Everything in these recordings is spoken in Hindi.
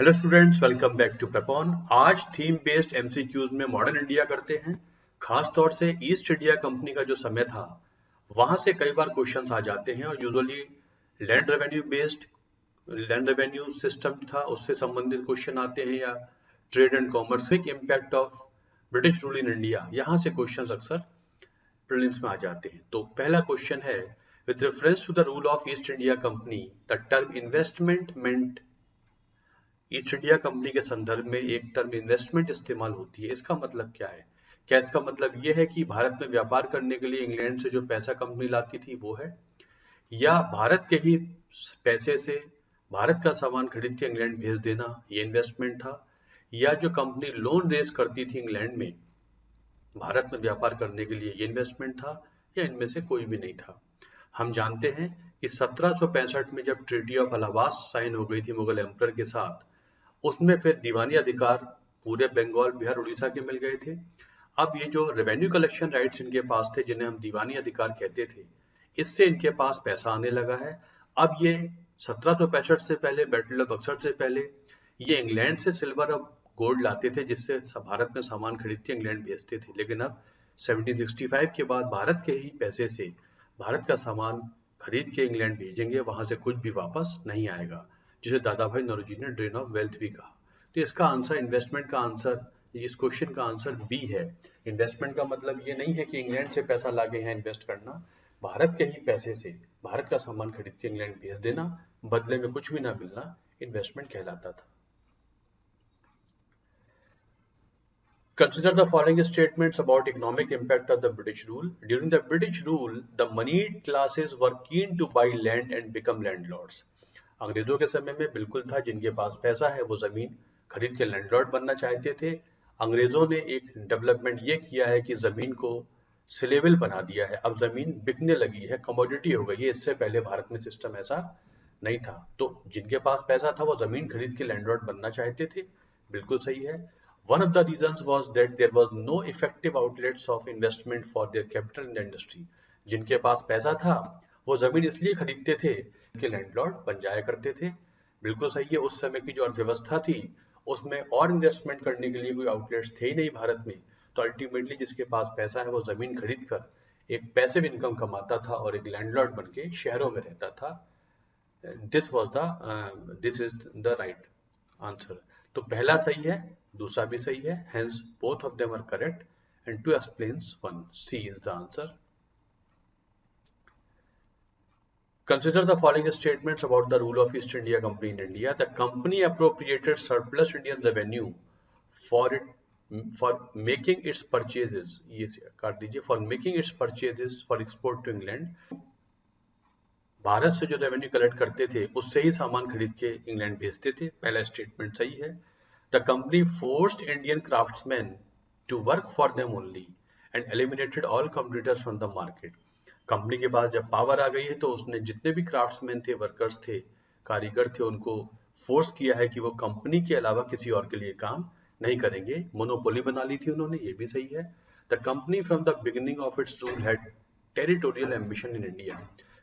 Hello students, welcome back to Pepon. आज थीम बेस्ड एमसीक्यूज में मॉडर्न इंडिया करते हैं। खास तौर से ईस्ट इंडिया कंपनी का जो समय था वहां से कई बार क्वेश्चंस आ जाते हैं और usually land revenue based land revenue system था उससे संबंधित क्वेश्चन आते हैं, या trade and commerce impact of British rule in India, यहाँ से क्वेश्चन अक्सर प्रीलिम्स में आ जाते हैं। तो पहला क्वेश्चन है, with reference to the rule of East India Company the term investment मेंट। ईस्ट इंडिया कंपनी के संदर्भ में एक टर्म इन्वेस्टमेंट इस्तेमाल होती है, इसका मतलब क्या है? क्या इसका मतलब यह है कि भारत में व्यापार करने के लिए इंग्लैंड से जो पैसा कंपनी लाती थी वो है, या भारत के ही पैसे से भारत का सामान खरीद के इंग्लैंड भेज देना ये इन्वेस्टमेंट था, या जो कंपनी लोन रेज करती थी इंग्लैंड में भारत में व्यापार करने के लिए ये इन्वेस्टमेंट था, या इनमें से कोई भी नहीं था? हम जानते हैं कि 1765 में जब ट्रीटी ऑफ अलाहाबाद साइन हो गई थी मुगल एम्पर के साथ, उसमें फिर दीवानी अधिकार पूरे बंगाल, बिहार, उड़ीसा के मिल गए थे। अब ये जो रेवेन्यू कलेक्शन राइट्स इनके पास थे, जिन्हें हम दीवानी अधिकार कहते थे, इससे इनके पास पैसा आने लगा है। अब ये 1765 से पहले, बैटल ऑफ बक्सर से पहले, ये इंग्लैंड से सिल्वर और गोल्ड लाते थे जिससे भारत में सामान खरीद के इंग्लैंड भेजते थे, लेकिन अब 1765 के बाद भारत के ही पैसे से भारत का सामान खरीद के इंग्लैंड भेजेंगे, वहां से कुछ भी वापस नहीं आएगा, जिसे दादा भाई नौरोजी ने ड्रेन ऑफ वेल्थ भी कहा। तो इसका आंसर, इन्वेस्टमेंट का आंसर, इस क्वेश्चन का आंसर बी है। इन्वेस्टमेंट का मतलब ये नहीं है कि इंग्लैंड से पैसा लाके यहाँ इन्वेस्ट करना, भारत के ही पैसे से भारत का सामान खरीद के इंग्लैंड भेज देना, बदले में कुछ भी ना मिलना, इन्वेस्टमेंट कहलाता था। Consider the following statements about economic impact of the British rule. During the British rule, the moneyed classes were keen to buy land and become landlords. अंग्रेजों के समय में बिल्कुल था, जिनके पास पैसा है वो जमीन खरीद के लैंडलॉर्ड बनना चाहते थे। अंग्रेजों ने एक डेवलपमेंट ये किया है कि जमीन को सेलेबल बना दिया है, अब जमीन बिकने लगी है, कमोडिटी हो गई है। इससे पहले भारत में सिस्टम ऐसा नहीं था। तो जिनके पास पैसा था वो जमीन खरीद के लैंडलॉर्ड बनना चाहते थे, बिल्कुल सही है। One of the reasons was that there was no effective outlets of investment for their capital in the industry. जिनके पास पैसा था वो जमीन इसलिए खरीदते थे कि लैंडलॉर्ड बन जाया करते थे, बिल्कुल सही है। उस समय की जो अर्थव्यवस्था थी उसमें और इन्वेस्टमेंट करने के लिए कोई आउटलेट्स थे ही नहीं भारत में, तो अल्टीमेटली जिसके पास पैसा है वो जमीन खरीद कर एक पैसिव इनकम कमाता था और एक लैंडलॉर्ड बन के शहरों में रहता था। This is the right answer. तो पहला सही है, दूसरा भी सही है, hence both of them are correct and two explains one, C is the answer. Consider the following statements about the rule of East India Company in India. The company appropriated surplus Indian revenue for for making its purchases. ये काट दीजिए, for making its purchases for export to England. Bharat से जो रेवेन्यू कलेक्ट करते थे उससे ही सामान खरीद के इंग्लैंड भेजते थे, पहला स्टेटमेंट सही है। The company forced Indian craftsman to work for them only and eliminated all competitors from the market. Company के पास जब पावर आ गई है तो उसने जितने भी क्राफ्ट्समैन थे, वर्कर्स थे, कारीगर थे, उनको फोर्स किया है कि वो कंपनी के अलावा किसी और के लिए काम नहीं करेंगे। मोनोपोली बना ली थी उन्होंने, ये भी सही है। The company from the beginning of its rule had territorial ambition in India.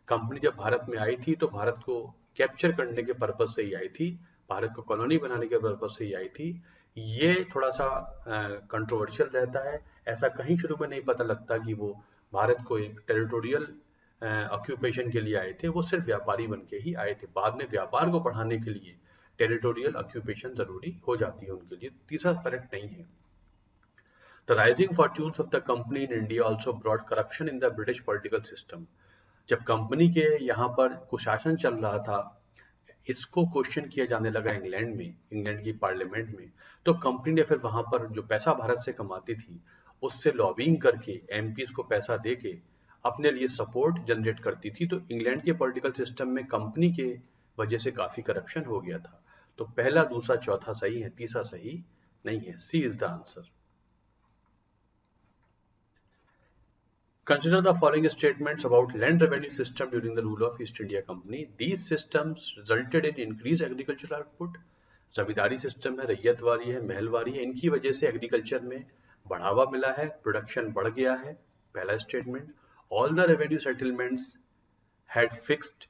Company जब भारत में आई थी तो भारत को कैप्चर करने के पर्पज से ही आई थी, भारत को कॉलोनी बनाने के पर्पज से ही आई थी। ये थोड़ा सा कंट्रोवर्शियल रहता है, ऐसा कहीं शुरू में नहीं पता लगता कि वो भारत को एक टेरिटोरियल ऑक्यूपेशन के लिए आए थे, वो सिर्फ व्यापारी बन के ही आए थे। बाद में व्यापार को बढ़ाने के लिए टेरिटोरियल ऑक्यूपेशन जरूरी हो जाती है उनके लिए। तीसरा करेक्ट नहीं है। The rising fortunes of the company in India also brought corruption in the British political system. जब कंपनी के यहाँ पर कुशासन चल रहा था, इसको क्वेश्चन किया जाने लगा इंग्लैंड में, इंग्लैंड की पार्लियामेंट में, तो कंपनी ने फिर वहां पर जो पैसा भारत से कमाती थी उससे लॉबिंग करके एमपीज को पैसा दे के अपने लिए सपोर्ट जनरेट करती थी। तो इंग्लैंड के पॉलिटिकल सिस्टम में कंपनी के वजह से काफी करप्शन हो गया था। तो पहला, दूसरा, चौथा सही है, तीसरा सही नहीं है, c is the answer. Consider the following statements about land revenue system during the rule of East India Company. These systems resulted in increased agricultural output. Zamindari system है, रैयतवारी है, महलवारी है, इनकी वजह से एग्रीकल्चर में बढ़ावा मिला है, प्रोडक्शन बढ़ गया है, पहला statement. All the revenue settlements had fixed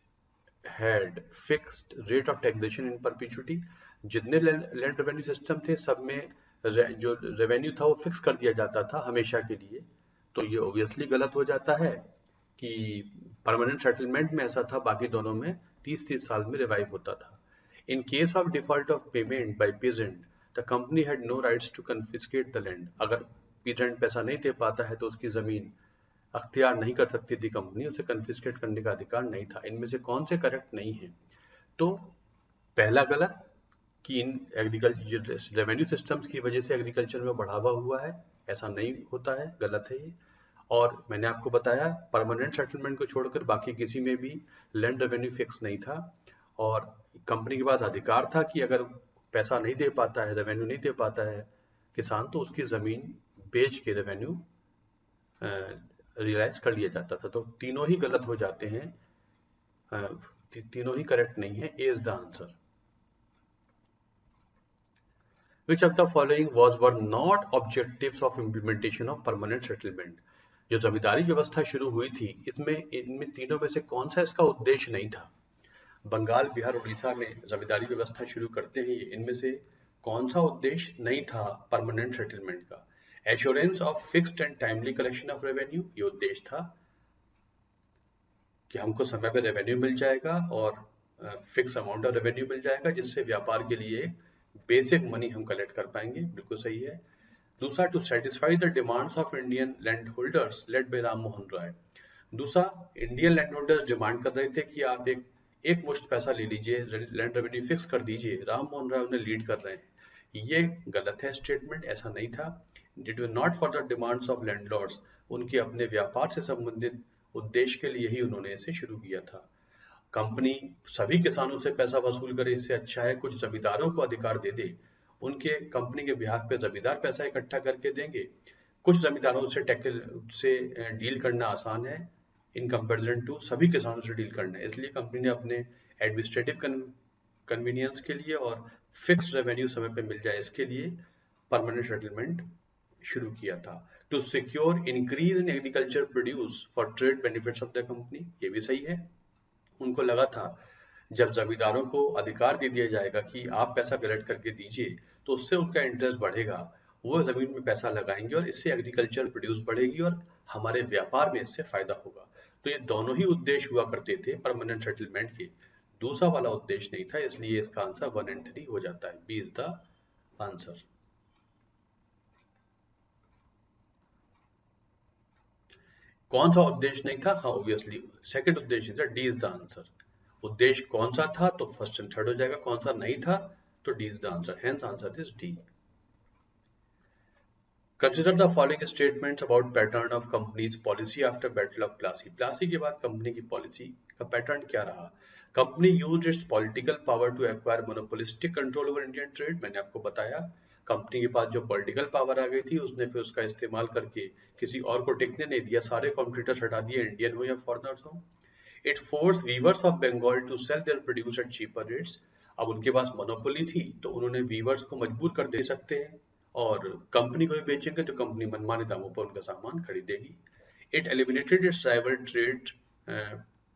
rate of taxation in perpetuity. जितने लैंड रेवेन्यू सिस्टम थे सब में जो रेवेन्यू था वो फिक्स कर दिया जाता था हमेशा के लिए। तो ये ऑब्वियसली गलत हो जाता है कि परमानेंट सेटलमेंट में ऐसा था, बाकी दोनों में 30-30 साल में रिवाइव होता था। In case of default of payment by peasant the company had no rights to confiscate the land. अगर पीजेंट पैसा नहीं दे पाता है तो उसकी जमीन अख्तियार नहीं कर सकती थी कंपनी, उसे कन्फिस्केट करने का अधिकार नहीं था। इनमें से कौन से करेक्ट नहीं है? तो पहला गलत कि इन एग्रीकल्चर रेवेन्यू सिस्टम्स की वजह से एग्रीकल्चर में बढ़ावा हुआ है, ऐसा नहीं होता है, गलत है ये। और मैंने आपको बताया परमानेंट सेटलमेंट को छोड़कर बाकी किसी में भी लैंड रेवेन्यू फिक्स नहीं था, और कंपनी के पास अधिकार था कि अगर पैसा नहीं दे पाता है, रेवेन्यू नहीं दे पाता है किसान, तो उसकी जमीन बेच के रेवेन्यू रियलाइज कर लिया जाता था। तो तीनों ही गलत हो जाते हैं, तीनों ही करेक्ट नहीं है। A is the answer. Which of the following were not objectives of implementation of permanent settlement? जो जमींदारी व्यवस्था शुरू हुई थी इसमें इनमें तीनों में से कौन सा इसका उद्देश्य नहीं था? बंगाल, बिहार, उड़ीसा में जमींदारी व्यवस्था शुरू करते हैं, इनमें से कौन सा उद्देश्य नहीं था परमानेंट सेटलमेंट का? Assurance of fixed and timely collection of revenue, ये उद्देश्य था कि हमको समय पे रेवेन्यू मिल जाएगा और फिक्स अमाउंट ऑफ रेवेन्यू मिल जाएगा, जिससे व्यापार के लिए बेसिक मनी हम कलेक्ट कर पाएंगे। बिल्कुल सही है। दूसरा, to satisfy the demands of Indian land holders led by Ram Mohan Roy. दूसरा, इंडियन लैंड होल्डर्स डिमांड कर रहे थे कि आप एक मुश्त पैसा ले लीजिए, लैंड रेवेन्यू फिक्स कर दीजिए, राम मोहन राय उन्हें लीड कर रहे हैं। ये गलत है स्टेटमेंट, ऐसा नहीं था। It was not for the demands of landlords, उनके अपने व्यापार से संबंधित उद्देश्य के लिए ही उन्होंने इसे शुरू किया था। कंपनी सभी किसानों से पैसा वसूल करे, इससे अच्छा है कुछ जमींदारों को अधिकार दे दे, उनके कंपनी के बिहाफ पे जमींदार पैसा इकट्ठा करके देंगे। कुछ जमींदारों से डील करना आसान है इन कंपेरिजन टू सभी किसानों से डील करना है, इसलिए कंपनी ने अपने एडमिनिस्ट्रेटिव कन्वीनियंस के लिए और फिक्स रेवेन्यू समय पे मिल जाए इसके लिए परमानेंट सेटलमेंट शुरू किया था। To secure increase in agriculture produce for trade benefits of the company, ये भी सही है। उनको लगा था जब जमींदारों को अधिकार दे दिया जाएगा कि आप पैसा कलेक्ट करके दीजिए, तो उससे उनका इंटरेस्ट बढ़ेगा, वो जमीन में पैसा लगाएंगे और इससे एग्रीकल्चर प्रोड्यूस बढ़ेगी और हमारे व्यापार में इससे फायदा होगा। तो ये दोनों ही उद्देश्य हुआ करते थे परमानेंट सेटलमेंट के, दूसरा वाला उद्देश्य नहीं था, इसलिए इसका आंसर 1 and 3 हो जाता है। B is the answer. कौन सा उद्देश्य नहीं था? हाँ, ऑब्वियसली सेकंड उद्देश्य था। D is the answer. उद्देश्य कौन सा था तो फर्स्ट एंड थर्ड हो जाएगा, कौन सा नहीं था तो D is the answer, hence answer is D. Consider the following statements about pattern of companies policy after battle of Plassey. Plassey के बाद कंपनी की पॉलिसी का पैटर्न क्या रहा? Company used its political power to acquire monopolistic control over Indian trade. मैंने आपको बताया कंपनी के पास जो पॉलिटिकल पावर आ गई थी उसने फिर उसका इस्तेमाल करके किसी और को टिकने नहीं दिया, सारे कॉम्पिटिटर्स हटा दिए, इंडियन हो या फॉरेनर्स हो। It force weavers of Bengal to sell their produce at cheaper rates. अब उनके पास मोनोपोली थी तो उन्होंने वीवर्स को मजबूर कर दे सकते हैं और कंपनी को भी बेचेंगे तो कंपनी मनमाने दामों पर उनका सामान खरीदेगी। It eliminated it's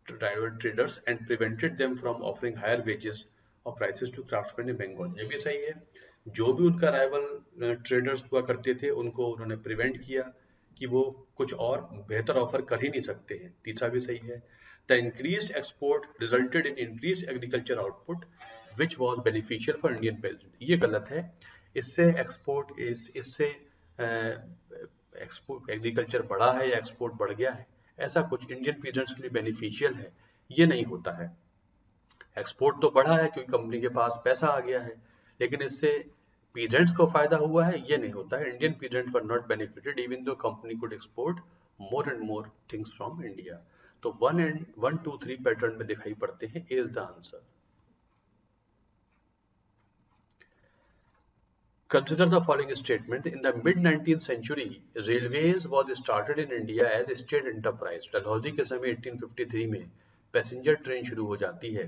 rival traders and prevented them from offering higher wages or prices to craftsmen in Bengal। ये भी सही है। जो भी उनका राइवल ट्रेडर्स हुआ करते थे उनको उन्होंने प्रिवेंट किया कि वो कुछ और बेहतर ऑफर कर ही नहीं सकते हैं। तीसरा भी सही है। The increased export resulted in increased agriculture output which was beneficial for Indian peasant. ये गलत है। इससे एक्सपोर्ट एग्रीकल्चर बढ़ा है या एक्सपोर्ट बढ़ गया है, ऐसा कुछ इंडियन पीजेंट्स के लिए बेनिफिशियल है, ये नहीं होता है। एक्सपोर्ट तो बढ़ा है क्योंकि कंपनी के पास पैसा आ गया है, लेकिन इससे पीजेंट्स को फायदा हुआ है, ये नहीं होता है। Indian peasants were not benefited even though company could export more and more things from India. तो 1 2 3 पैटर्न में दिखाई पड़ते हैं। A is the answer. Consider the following statement. In the mid-19th century, railways was started in India as a state enterprise. Dalhousie के समय 1853 में पैसेंजर ट्रेन शुरू हो जाती है,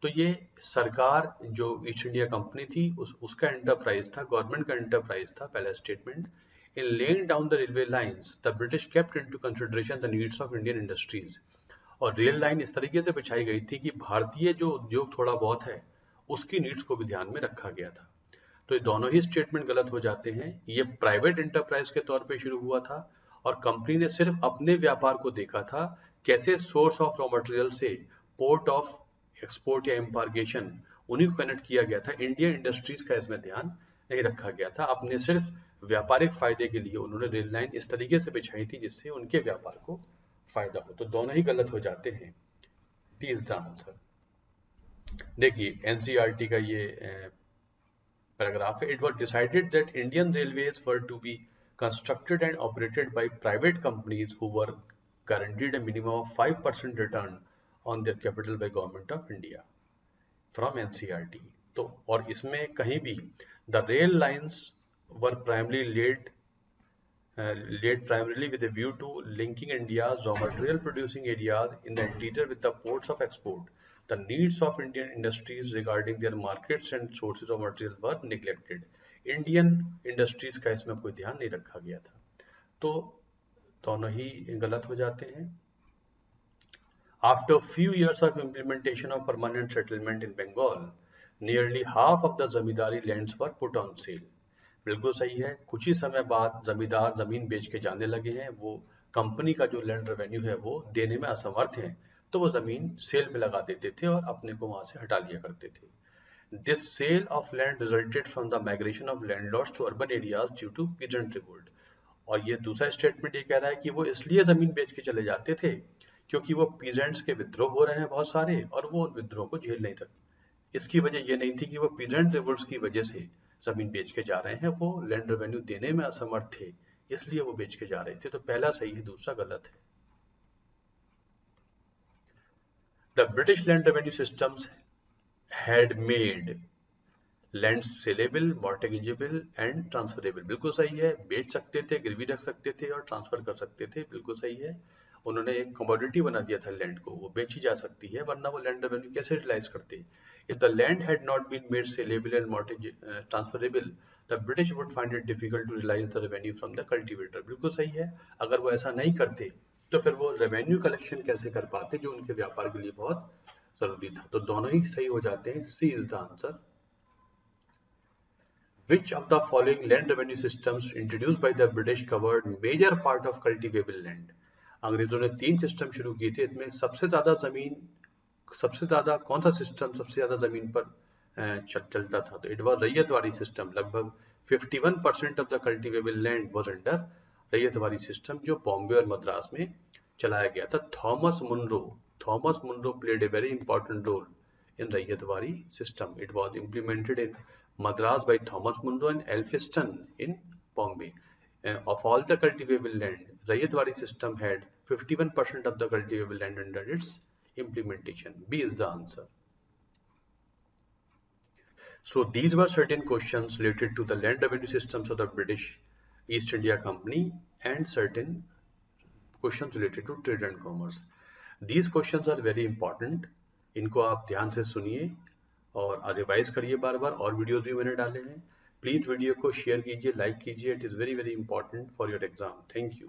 तो ये सरकार जो ईस्ट इंडिया कंपनी थी उसका एंटरप्राइज था, गवर्नमेंट का एंटरप्राइज था। पहला statement. In laying down the railway lines the British kept into consideration the needs of Indian industries. और रेल लाइन इस तरीके से बिछाई गई थी कि भारतीय जो उद्योग थोड़ा बहुत है उसकी नीड्स को भी ध्यान में रखा गया था। तो ये दोनों ही स्टेटमेंट गलत हो जाते हैं। ये प्राइवेट एंटरप्राइज के तौर पे शुरू हुआ था और कंपनी ने सिर्फ अपने व्यापार को देखा था, कैसे सोर्स ऑफ रॉ मटेरियल से पोर्ट ऑफ एक्सपोर्ट या एम्बार्गेशन उन्हीं को कनेक्ट किया गया था। इंडियन इंडस्ट्रीज का इसमें ध्यान नहीं रखा गया था। अपने सिर्फ व्यापारिक फायदे के लिए उन्होंने रेल लाइन इस तरीके से बिछाई थी जिससे उनके व्यापार को फायदा हो। तो दोनों ही गलत हो जाते हैं। D is the answer. देखिए एनसीईआरटी का ये पैराग्राफ है। It was decided that Indian railways were to be constructed and operated by private companies who were guaranteed a minimum of 5% return on their capital by government of India from NCERT. तो और इसमें कहीं भी the rail lines were primarily laid primarily with a view to linking India's raw material producing areas in the interior with the ports of export. The needs of Indian industries regarding their markets and sources of material were neglected. Indian industries का इसमें कोई ध्यान नहीं रखा गया था। तो दोनों ही गलत हो जाते हैं। After few years of implementation of permanent settlement in Bengal, nearly half of the zamindari lands were put on sale. बिल्कुल सही है। कुछ ही समय बाद जमींदार जमीन बेच के जाने लगे हैं। वो कंपनी का जो लैंड रेवेन्यू है वो देने में असमर्थ है, तो वो जमीन सेल में लगा देते थे और अपने को वहां से हटा लिया करते थे। This sale of land resulted from the migration of landlords to urban areas due to peasant revolt. और ये दूसरा स्टेटमेंट ये कह रहा है कि वो इसलिए जमीन बेच के चले जाते थे क्योंकि वो पीजेंट्स के विद्रोह हो रहे हैं बहुत सारे और वो उन विद्रोह को झेल नहीं सकते। इसकी वजह ये नहीं थी कि वो पीजेंट रिवोल्ट्स की वजह से जमीन बेच के जा रहे हैं, वो लैंड रेवेन्यू देने में असमर्थ थे इसलिए वो बेच के जा रहे थे। तो पहला सही है, दूसरा गलत है। The British land revenue systems had made land saleable, mortgageable and transferable. बिल्कुल सही है। बेच सकते थे, गिरवी रख सकते थे और ट्रांसफर कर सकते थे। बिल्कुल सही है। उन्होंने एक कमोडिटी बना दिया था लैंड को, वो बेची जा सकती है, वरना वो लैंड रेवेन्यू कैसे रियलाइज करते। If the land had not been made saleable and transferable the British would find it difficult to realise the revenue from the cultivator. बिल्कुल सही है। अगर वो ऐसा नहीं करते तो फिर वो रेवेन्यू कलेक्शन कैसे कर पाते जो उनके व्यापार के लिए बहुत जरूरी था। तो दोनों ही सही हो जाते हैं। C is the answer. Which of the following land revenue systems introduced by the British covered major part of cultivable land? अंग्रेजों ने 3 सिस्टम शुरू किए थे। इसमें सबसे ज्यादा कौन सा सिस्टम सबसे ज्यादा जमीन पर चलता था? तो इट वाज रैयतवाड़ी सिस्टम। लगभग 51% of the cultivable land was under Ryotwari system, जो बॉम्बे और मद्रास में चलाया गया था। Thomas Munro played a very important role in Rayatwari system. It was implemented in Madras by Thomas Munro and Elphinstone in Bombay. Of all the cultivable land, Rayatwari system had 51% of the cultivable land under its implementation. B is the answer. So these were certain questions related to the land revenue systems of the British East India Company and certain questions related to trade and commerce. These questions are very important. इनको आप ध्यान से सुनिए और रिवाइज करिए बार बार। और वीडियोस भी मैंने डाले हैं। प्लीज वीडियो को शेयर कीजिए, लाइक कीजिए। It is very very important for your exam. Thank you.